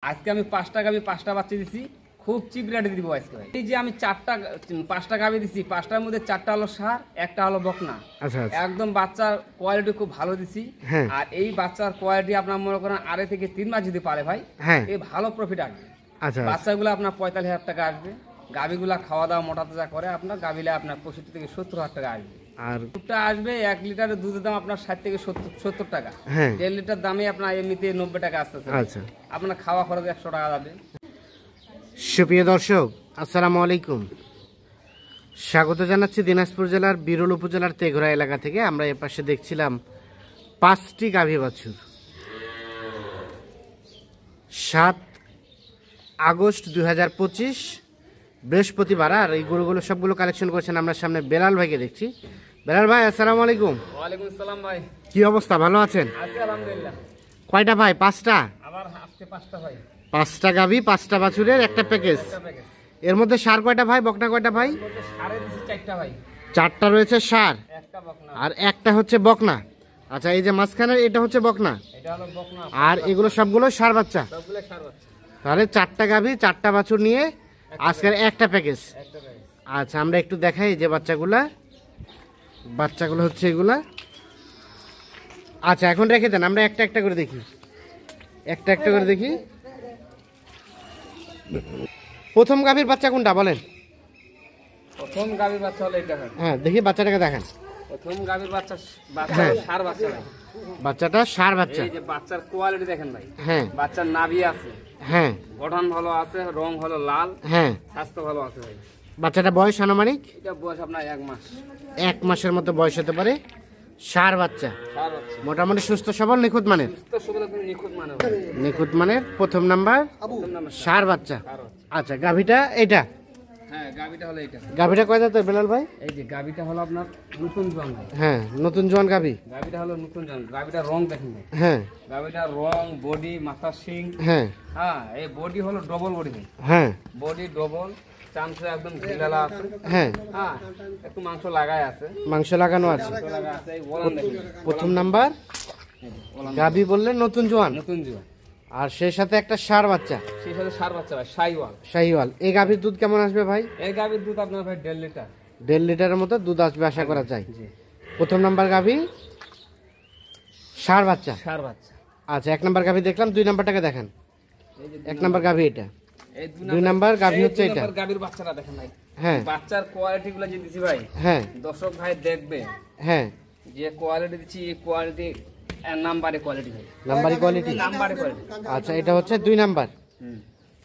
আজকে আমি 5টা গাভী 5টা বাচ্চা দিছি, খুব চিপ রেটে দিব আজকে। এই যে আমি 5টা গাভী দিছি, 5টার মধ্যে 4টা হলো ষাঁড়, একটা হলো বকনা। আচ্ছা একদম বাচ্চার কোয়ালিটি খুব ভালো দিছি। আর এই বাচ্চার কোয়ালিটি আপনার মনে করেন 2.5 থেকে 3 মাস যদি পারে ভাই, এই ভালো প্রফিট আসবে। আচ্ছা, বাচ্চাগুলো আপনার 45,000 টাকা আসবে। গাভীগুলা খাওয়া দাওয়া মোটা তাজা করে আপনার গাভীলা আপনার 65 থেকে 70,000 টাকা আসবে। আর দুধটা আসবে 1 লিটারের দুধের দাম আপনার 60 থেকে 70 টাকা। 1.5 লিটার দামে আপনার এমনিতে 90 টাকা আসতেছে। আচ্ছা, আপনার খাওয়া খরচ 100 টাকা যাবে। সুপ্রিয় দর্শক, আসসালামু আলাইকুম। স্বাগত জানাচ্ছি দিনাজপুর জেলার বিরল উপজেলার তেঘরা এলাকা থেকে। আমরা এর পাশে দেখছিলাম 5টি গাভী বাছুর। 7 আগস্ট 2025 বৃহস্পতিবার। আর এই গরুগুলো সবগুলো কালেকশন করছেন আমরা সামনে বেলাল ভাইকে দেখছি। বেলাল ভাই, আসসালামু আলাইকুম। ওয়ালাইকুম আসসালাম ভাই। কি অবস্থা, ভালো আছেন? আছি আলহামদুলিল্লাহ। কয়টা ভাই? 5টা। আবার আজকে 5টা ভাই। 5টা গাভী 5টা বাছুরের একটা প্যাকেজ। এর মধ্যে ষাঁড় কয়টা ভাই, বকনা কয়টা ভাই? ষাঁড়ে দিছি 4টা ভাই। 4টা রয়েছে ষাঁড়, একটা বকনা আর একটা হচ্ছে বকনা। আচ্ছা, এই যে মাঝখানে এটা হচ্ছে বকনা, এটা হলো বকনা, আর এগুলো সবগুলো ষাঁড় বাচ্চা। সবগুলো ষাঁড় বাচ্চা। তাহলে 4টা গাভী 4টা বাছুর নিয়ে আজকের একটা প্যাকেজ। একটা প্যাকেজ। আচ্ছা, আমরা একটু দেখাই যে বাচ্চাগুলো হচ্ছে এগুলা। আচ্ছা, এখন রেখে দেন, আমরা একটা একটা করে দেখি। একটা একটা করে দেখি। প্রথম গাভীর বাচ্চা কোনটা বলেন? প্রথম গাভীর বাচ্চা হলো এটা। হ্যাঁ, দেখি বাচ্চাটাকে দেখান। প্রথম গাভীর বাচ্চা ষাঁড় বাচ্চা ভাই। বাচ্চাটা ষাঁড় বাচ্চা। এই যে বাচ্চার কোয়ালিটি দেখেন ভাই। হ্যাঁ, বাচ্চার নাভি আছে, হ্যাঁ, গঠন ভালো আছে, রং হলো লাল, হ্যাঁ, স্বাস্থ্য ভালো আছে ভাই। বাচ্চাটা বয়স আনুমানিক? এটা বয়স আপনার 1 মাস। 1 মাসের মতো বয়স হতে পারে। ষাঁড় বাচ্চা, ষাঁড় বাচ্চা, মোটামুটি সুস্থ সবল, নিখুঁত মানের। সুস্থ সবল একদম নিখুঁত মানের। নিখুঁত মানের প্রথম নাম্বার ষাঁড় বাচ্চা। আচ্ছা, গাভীটা এটা? হ্যাঁ, গাভীটা হলো এটা। গাভীটা কয় দাঁতের বেলাল ভাই? এই যে গাভীটা হলো আপনার নতুন জোয়ান ভাই। হ্যাঁ, নতুন জোয়ান গাভী। গাভীটা হলো নতুন জোয়ান। গাভীটার রং দেখেন ভাই। হ্যাঁ, গাভীটার রং, বডি, মাথা, শিং। হ্যাঁ, হ্যাঁ, এই বডি হলো ডবল বডি ভাই। হ্যাঁ, বডি ডবল, চামচে একদম ঢিলালা আছে। হ্যাঁ, হ্যাঁ, একটু মাংস লাগায় আছে। মাংস লাগানো আছে। মাংস লাগা আছে। এই ওলান দেখেন। প্রথম নাম্বার গাভী বললেন নতুন জোয়ান, নতুন জোয়ান। আর সেই সাথে একটা ষাঁড় বাচ্চা। সেই সাথে ষাঁড় বাচ্চা ভাই, শাহিওয়াল। শাহিওয়াল। এই গাভীর দুধ কেমন আসবে ভাই? এই গাভীর দুধ আপনার ভাই 1.5 লিটার। 1.5 লিটারের মতো দুধ আসবে আশা করা যায়। জি। প্রথম নাম্বার গাভী ষাঁড় বাচ্চা। ষাঁড় বাচ্চা। আচ্ছা, 1 নাম্বার গাভী দেখলাম, 2 নাম্বারটাকে দেখান। এই যে 1 নাম্বার গাভী এটা, এই 2 নাম্বার গাভী হচ্ছে এটা। গাভীর বাচ্চাটা দেখেন ভাই। হ্যাঁ, বাচ্চার কোয়ালিটি গুলো যে দিছি ভাই, হ্যাঁ, দর্শক ভাই দেখবে হ্যাঁ, যে কোয়ালিটি দিচ্ছি, এই কোয়ালিটি নাম্বারে কোয়ালিটি ভাই। নাম্বারি কোয়ালিটি। নাম্বারে কোয়ালিটি। আচ্ছা, এটা হচ্ছে 2 নাম্বার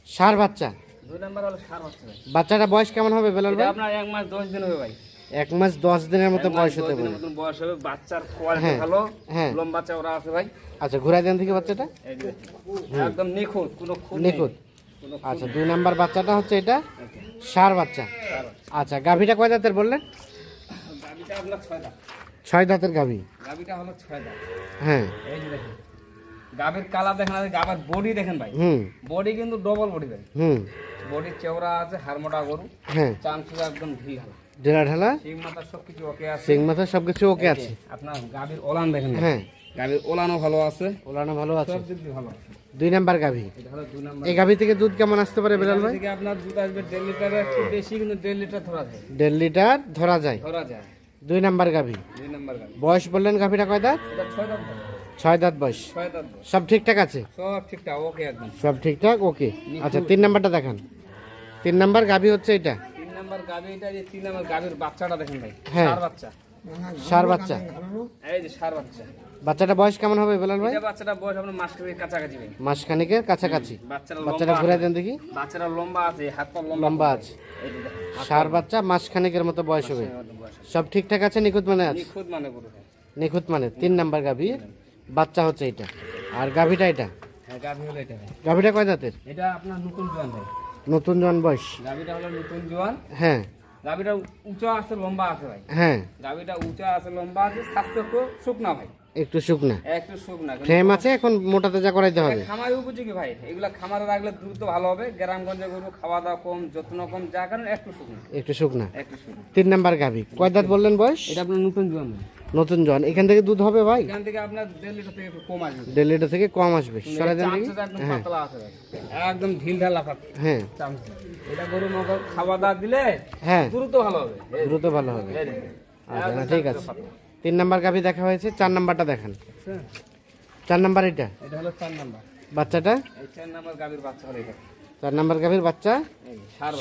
ষাঁড় বাচ্চা। 2 নাম্বার হলো ষাঁড় বাচ্চা ভাই। বাচ্চাটা বয়স কেমন হবে বেলাল এটা ভাই? আপনার 1 মাস 10 দিন হবে ভাই। 1 মাস 10 দিনের মতো 1 মাস বয়স 10 হতে দিনের পারে। মতন বয়স হবে। বাচ্চার কোয়ালিটি হ্যাঁ, ভালো, হ্যাঁ। লম্বা চওড়া আছে ভাই। আচ্ছা, ঘুরাই দেন থেকে বাচ্চাটা। এই যে একদম নিখুঁত, কোনো খুঁত নেই। নিখুঁত। কোনো খুঁত আচ্ছা, নেই। 2 নাম্বার বাচ্চাটা হচ্ছে এটা ওকে। ষাঁড় বাচ্চা। ষাঁড় বাচ্চা। আচ্ছা, গাভীটা কয় দাঁতের বললেন? গাভীটা আপনার 6 দাঁত। 6 দাঁতের গাভী। গাভীটা হলো 6 দাঁত। হ্যাঁ, এই যে দেখেন গাভীর কালার দেখেন, আর গাভীর বডি দেখেন ভাই। হুম, বডি কিন্তু ডবল বডি ভাই। হুম, বডি চওড়া আছে, হাড়মোটা গরু, হ্যাঁ, চামচুর একদম ঢিল হালা, ঢেলা ঢালা, শিং মাথা সবকিছু ওকে আছে। সিং মাথা সবকিছু ওকে আছে। আপনার গাভীর ওলান দেখেন ভাই। হ্যাঁ, গাভীর ওলানও ভালো আছে, ওলানো ভালো আছে। সব দিক দিয়ে ভালো আছে। 2 নাম্বার গাভী। এটা হলো 2 নাম্বার। এই গাভী থেকে দুধ কেমন আসতে পারে বেলাল ভাই? থেকে আপনার দুধ আসবে 1.5 লিটারের একটু বেশি, কিন্তু 1.5 লিটার ধরা যায়। 1.5 লিটার ধরা যায়। ধরা যায়। 2 নাম্বার গাভী। 2 নাম্বার গাভী। বয়স বললেন গাভীটা কয় দাঁত? এটা 6 দাঁত ভাই। 6 দাঁত বয়স। 6 দাঁত বয়স। সব ঠিকঠাক আছে? সব ঠিকঠাক ওকে একদম। সব ঠিকঠাক ওকে। আচ্ছা, 3 নাম্বারটা দেখান। 3 নাম্বার গাভী হচ্ছে এটা 3 নাম্বার গাভী। এটা যে 3 নাম্বার গাভীর বাচ্চাটা দেখেন ভাই। হ্যাঁ। ষাঁড় বাচ্চা। ষাঁড় বাচ্চা। এই যে ষাঁড় বাচ্চা। বাচ্চাটা বয়স কেমন হবে বেলাল ভাই? এটা বাচ্চাটা বয়স আপনার মাস খানেকের কাছাকাছি ভাই। মাস খানিকের কাছাকাছি। বাচ্চাটা বাচ্চাটা লম্বা ঘুরে আছে। দেন দেখি। বাচ্চাটা লম্বা আছে, হাত পা লম্বা আছে। এই যে দেখেন, ষাঁড় বাচ্চা মাস খানিকের মতো বয়স হবে। বয়স। সব ঠিকঠাক আছে, নিখুঁত মানে আছে? নিখুঁত মানে গরু ভাই। নিখুঁত মানে। 3 নাম্বার গাভী। বাচ্চা হচ্ছে এটা, আর গাভীটা এটা। হ্যাঁ, গাভী হলো এটা ভাই। গাভীটা কয় দাঁতের? এটা আপনার নতুন জোয়ান ভাই। নতুন জোয়ান বয়স। গাভীটা হলো নতুন জোয়ান। হ্যাঁ, গাভীটা উঁচা আছে, লম্বা আছে ভাই। হ্যাঁ, গাভীটা উঁচা আছে, লম্বা আছে, স্বাস্থ্য একটু শুকনা ভাই। একটু শুকনা একটু শুকনা। ফ্রেম আছে, এখন মোটা তাজা করাইতে হবে। খামারে উপযোগী ভাই। এগুলা খামারে রাখলে দ্রুত ভালো হবে। গ্রামগঞ্জে গরু খাওয়া দাওয়া কম, যত্ন কম, যার কারণে একটু শুকনা। একটু শুকনা। একটু শুকনা। 3 নাম্বার গাভী। কয় দাঁত বললেন বয়স? এটা আপনার নতুন জোয়ান ভাই। নতুন জন। এখান থেকে দুধ হবে ভাই? এখান থেকে আপনার 1.5 লিটার থেকে একটু কম আসবে। 1.5 লিটার থেকে কম আসবে। সরা দেন দেখি। একদম পাতলা আছে ভাই, একদম ঢিলঢালা পাতলা। হ্যাঁ, এটা গরু মগর খাওয়া দাওয়া দিলে হ্যাঁ দ্রুত ভালো হবে, দ্রুত ভালো হবে। এই দেখেন। আচ্ছা, ঠিক আছে। 3 নাম্বার গাভী দেখা হয়েছে, 4 নাম্বারটা দেখান। 4 নাম্বার এটা এটা হলো 4 নাম্বার বাচ্চাটা। এই 4 নাম্বার গাভীর বাচ্চা হলো এটা। 4 নাম্বার গাভীর বাচ্চা,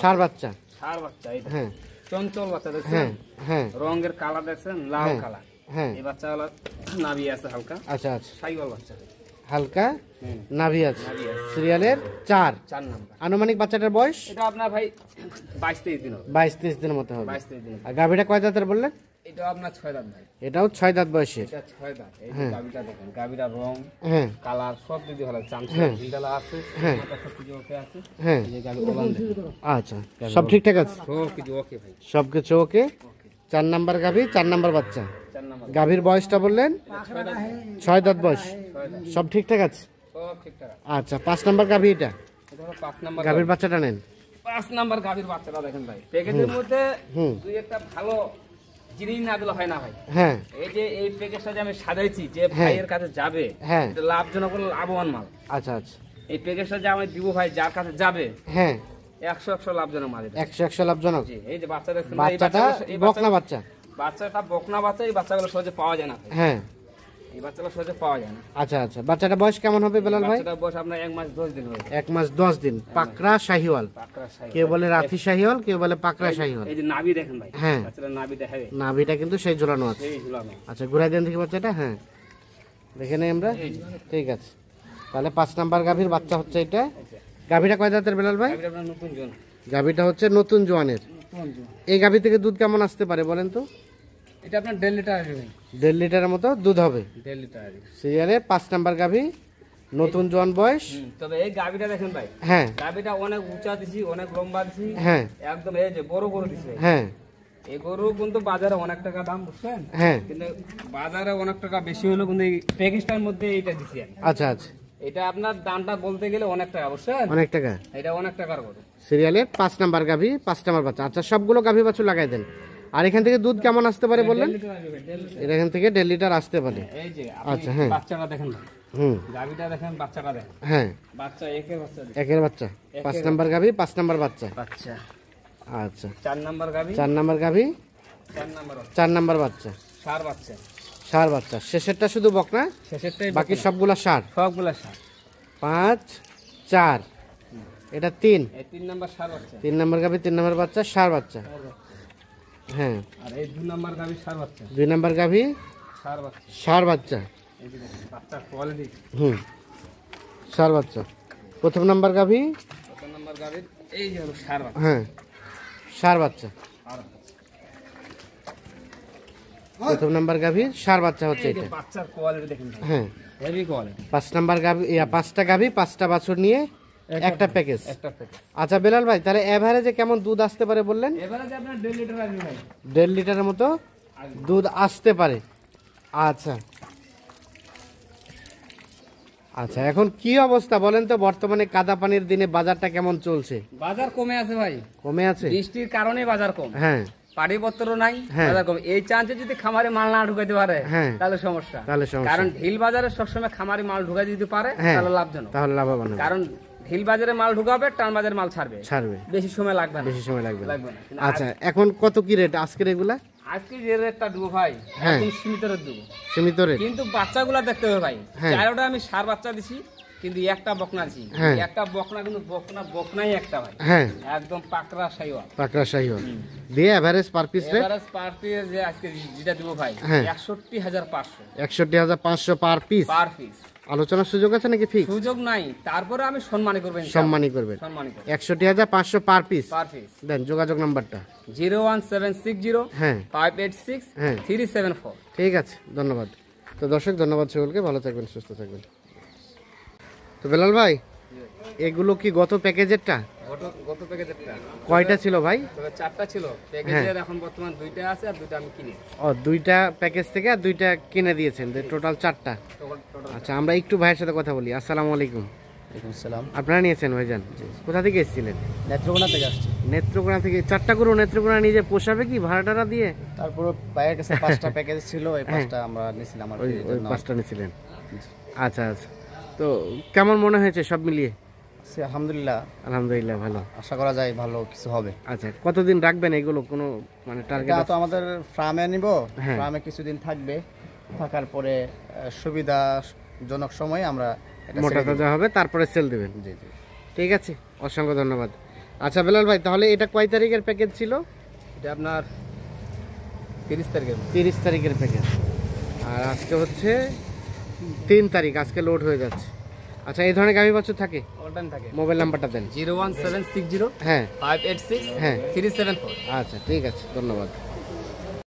ষাঁড় বাচ্চা। ষাঁড় বাচ্চা এটা। হ্যাঁ, চঞ্চল বাচ্চা দেখছেন? হ্যাঁ, হ্যাঁ, রঙের কালার দেখছেন, লাল কালার। হ্যাঁ। এই বাচ্চা হলো নাভি আছে হালকা। আচ্ছা আচ্ছা, সাইওয়াল বাচ্চা, হালকা নাভি আছে। নাভি আছে। সিরিয়ালের 4 নাম্বার। আনুমানিক বাচ্চাটার বয়স এটা আপনার ভাই 22-23 দিন হবে। 22-23 দিনের মতো হবে। 22-23 দিন। আর গাভীটা কয় দাঁতের বললেন? এটা আপনার 6 দাঁত ভাই। এটাও 6 দাঁত বয়সের। এটা 6 দাঁত। এই যে গাভীটা দেখেন, গাভীটার রং, হ্যাঁ, কালার সব দিদি ভালো। চামচা ঢিলঢালা আছে, হ্যাঁ। মাথা সব কিছু ওকে আছে। হ্যাঁ, এই যে গাভী ওলান দেখেন, আচ্ছা, সব ঠিকঠাক আছে, সব কিছু ওকে ভাই। সব কিছু ওকে। 4 নাম্বার গাভী, 4 নাম্বার বাচ্চা। 4 নাম্বার। গাভীর বয়সটা বললেন 6 দাঁত বয়স, 6 দাঁত। সব ঠিকঠাক আছে। সব ঠিকঠাক আছে। আচ্ছা, 5 নাম্বার গাভী এটা। এটা হলো 5 নাম্বার গাভীর বাচ্চাটা নেন। 5 নাম্বার গাভীর বাচ্চাটা দেখেন ভাই। প্যাকেজের মধ্যে হুম, দুই একটা ভালো জিনিস না দিলে হয় না ভাই। হ্যাঁ, এই যে এই প্যাকেজটা যে আমি সাজাইছি, যে ভাইয়ের কাছে যাবে, হ্যাঁ, এটা লাভজনক হলো, লাভবান মাল। আচ্ছা আচ্ছা, এই প্যাকেজটা যে আমি দিব ভাই, যার কাছে যাবে হ্যাঁ, 100 লাভজনক মাল এটা। 100 লাভজনক। জি, এই যে বাচ্চা দেখছেন, বাচ্চাটা বকনা বাচ্চা। বাচ্চাটা বকনা বাচ্চা। এই বাচ্চাগুলো সহজে পাওয়া যায় না ভাই। হ্যাঁ, এই বাচ্চাগুলো সহজে পাওয়া যায় না। আচ্ছা আচ্ছা, বাচ্চাটা বয়স কেমন হবে বেলাল ভাই? বাচ্চাটার বয়স আপনার 1 মাস 10 দিন হয়েছে। 1 মাস 10 দিন। পাকড়া শাহিওয়াল, পাকড়া সাইজ। কেউ বলে রাথি শাহিওয়াল, কেউ বলে পাকড়া শাহিওয়াল। এই যে নাভি দেখেন ভাই, হ্যাঁ, বাচ্চাটার নাভি দেখাবে, নাভিটা কিন্তু সেই ঝুলানো আছে। এই ঝুলানো। আচ্ছা, ঘুরাই দেন দেখি বাচ্চাটা। হ্যাঁ, দেখে নেই আমরা। ঠিক আছে, তাহলে 5 নাম্বার গাভীর বাচ্চা হচ্ছে এটা। গাভীটা কয় দাঁতের বেলাল ভাই? এটা আপনার নতুন জন। গাভীটা হচ্ছে নতুন জোয়ানের। এই গাভী থেকে দুধ কেমন আসতে পারে বলেন তো? এটা আপনার 1.5 লিটার আসবে ভাই। 1.5 লিটারের মতো দুধ হবে। 1.5 লিটার আসবে। সিরিয়ালে 5 নাম্বার গাভী, নতুন জোয়ান বয়স। তবে এই গাভীটা দেখেন ভাই, হ্যাঁ, গাভীটা অনেক উঁচা দিছি, অনেক লম্বা দিছি, হ্যাঁ, একদম এই যে বড় গরু দিছি। হ্যাঁ, এই গরু কিন্তু বাজারে অনেক টাকা দাম, বুঝছেন? হ্যাঁ, কিন্তু বাজারে অনেক টাকা বেশি হলো, কিন্তু এই প্যাকেজটার মধ্যে এইটা দিছি আমি। আচ্ছা আচ্ছা, এটা আপনার দামটা বলতে গেলে অনেক টাকা, বুঝছেন? অনেক টাকা। এটা অনেক টাকার গরু। সিরিয়ালের 5 নাম্বার গাভী, 5 নাম্বার বাচ্চা। আচ্ছা, সবগুলো গাভী বাছুর লাগাই দেন। আর এখান থেকে দুধ কেমন আসতে পারে বললেন? 1.5 লিটার আসবে ভাই, 1.5 লিটার। এটা এখান থেকে 1.5 লিটার আসতে পারে। এই যে আচ্ছা, আপনি হ্যাঁ। বাচ্চাটা দেখেন ভাই, হুম, গাভীটা দেখেন, বাচ্চাটা দেখেন। হ্যাঁ, বাচ্চা একের বাচ্চা দিছে। একের বাচ্চা। 5 নাম্বার গাভী, 5 নাম্বার বাচ্চা। বাচ্চা। আচ্ছা, 4 নাম্বার গাভী, 4 নাম্বার গাভী, 4 নাম্বার বাচ্চা। 4 নাম্বার বাচ্চা। ষাঁড় বাচ্চা। ষাঁড় বাচ্চা। শেষেরটা শুধু বকনা, শেষেরটাই বাকি সবগুলা ষাঁড়। সবগুলা ষাঁড়। 5, 4, এটা 3। এই 3 নাম্বার ষাঁড় বাচ্চা। 3 নাম্বার গাভী, 3 নাম্বার বাচ্চা, ষাঁড় বাচ্চা। হ্যাঁ, আর এই 2 নাম্বার গাভী ষাঁড় বাচ্চা। 2 নাম্বার গাভী, ষাঁড় বাচ্চা। ষাঁড় বাচ্চা। এই যে দেখেন, বাচ্চার কোয়ালিটি। হুম, ষাঁড় বাচ্চা। প্রথম নাম্বার গাভী, কত নাম্বার গাভীর? এই যে হলো ষাঁড় বাচ্চা। হ্যাঁ, ষাঁড় বাচ্চা। ষাঁড় বাচ্চা। প্রথম নাম্বার গাভী, ষাঁড় বাচ্চা হচ্ছে এই যে এটা। বাচ্চার কোয়ালিটি দেখেন ভাই, হ্যাঁ, হেভি কোয়ালিটি। 5 নাম্বার গাভী, 5টা গাভী, 5টা বাছুর নিয়ে একটা প্যাকেজ। একটা প্যাকেট। আচ্ছা বেলাল ভাই, তাহলে এভারেজে কেমন দুধ আসতে পারে বললেন? এবারে যে আপনার 1.5 লিটার আসবে ভাই। 1.5 লিটারের মতো দুধ আসতে পারে। আচ্ছা আচ্ছা, এখন কি অবস্থা বলেন তো? বর্তমানে কাদা পানির দিনে বাজারটা কেমন চলছে? বাজার কমে আছে ভাই, কমে আছে? বৃষ্টির কারণে বাজার কম। হ্যাঁ, পাড়িপত্র নাই, হ্যাঁ। বাজার কম। এই চান্সে যদি খামারে মাল না ঢুকাইতে পারে, হ্যাঁ। তাহলে সমস্যা। তাহলে সমস্যা। কারণ ঢিল বাজারে সবসময় খামারে মাল ঢুকাই দিতে পারে, হ্যাঁ, তাহলে লাভজনক। তাহলে লাভবান হবে। কারণ ঢিল বাজারে মাল ঢুকাবে, টান বাজারে মাল ছাড়বে, ছাড়বে, বেশি সময় লাগবে না। বেশি সময় লাগবে না। লাগবে না। কিন্তু আচ্ছা, এখন কত কি রেট আজকের এগুলা? আজকে যে রেটটা দেবো ভাই, হ্যাঁ। একদম সীমিত রেট দেবো। সীমিত রেট? কিন্তু বাচ্চাগুলা দেখতে হবে ভাই। হ্যাঁ। 4টা আমি ষাঁড় বাচ্চা দিছি, কিন্তু একটা বকনা দিছি। হ্যাঁ। একটা বকনা, কিন্তু বকনাই একটা ভাই, হ্যাঁ, একদম পাকড়া সাইওয়াল। পাকড়া শাহিওয়াল দিয়ে average per piece rate average per piece যে আজকে যেটা দিব ভাই, হ্যাঁ। 61,500 61,500 পার পিস। Per piece. আলোচনার সুযোগ আছে নাকি ফিক্স? সুযোগ নাই, তারপরে আমি সম্মানী করবেন, সম্মানী করবেন। সম্মানী করবেন 61,500 পার পিস। Per piece. দেন যোগাযোগ নাম্বারটা। 01760 হ্যাঁ, 586 হ্যাঁ। 374। ঠিক আছে, ধন্যবাদ। তো দর্শক, ধন্যবাদ সকলকে, ভালো থাকবেন, সুস্থ থাকবেন। তো বেলাল ভাই, এগুলো কি গত প্যাকেজেরটা? গত প্যাকেজেরটা কয়টা ছিল ভাই? তবে 4টা ছিল প্যাকেজের, এখন বর্তমান 2টা আছে, আর 2টা আমি কিনি। ও, 2টা প্যাকেজ থেকে আর 2টা কিনে দিয়েছেন, টোটাল 4টা। টোটাল আচ্ছা, আমরা একটু ভাইয়ের সাথে কথা বলি। আসসালামু আলাইকুম। সালাম। আপনারা নিয়েছেন ভাইজান? কোথা থেকে এসেছিলেন? নেত্রকোনা থেকে আসছি। নেত্রকোনা থেকে। 4টা গরু নেত্রকোনা নিজে পোষাবে কি ভাড়া টাড়া দিয়ে? তারপর ভাইয়ের কাছে 5টা প্যাকেজ ছিল, ওই 5টা আমরা নিয়েছিলাম। ওই 5টা নিয়েছিলেন? আচ্ছা আচ্ছা। তো কেমন মনে হয়েছে সব মিলিয়ে? আলহামদুলিল্লাহ। আলহামদুলিল্লাহ ভালো। আশা করা যায় ভালো কিছু হবে। আচ্ছা, কতদিন রাখবেন এগুলো? কোনো মানে টার্গেট তো আমাদের ফার্মে নিব, ফার্মে কিছুদিন থাকবে, থাকার পরে সুবিধাজনক সময়ে আমরা মোটা তাজা হবে, তারপরে সেল দেবেন। জি জি, ঠিক আছে, অসংখ্য ধন্যবাদ। আচ্ছা বেলাল ভাই, তাহলে এটা কয় তারিখের প্যাকেজ ছিল? এটা আপনার 30 তারিখের। 30 তারিখের প্যাকেজ। আর আজকে হচ্ছে 3 তারিখ, আজকে লোড হয়ে যাচ্ছে। আচ্ছা, এই ধরনের গাভী বাছুর থাকে? অল টাইম থাকে। মোবাইল নাম্বারটা দেন। 01760 হ্যাঁ 586 হ্যাঁ 374। আচ্ছা ঠিক আছে, ধন্যবাদ।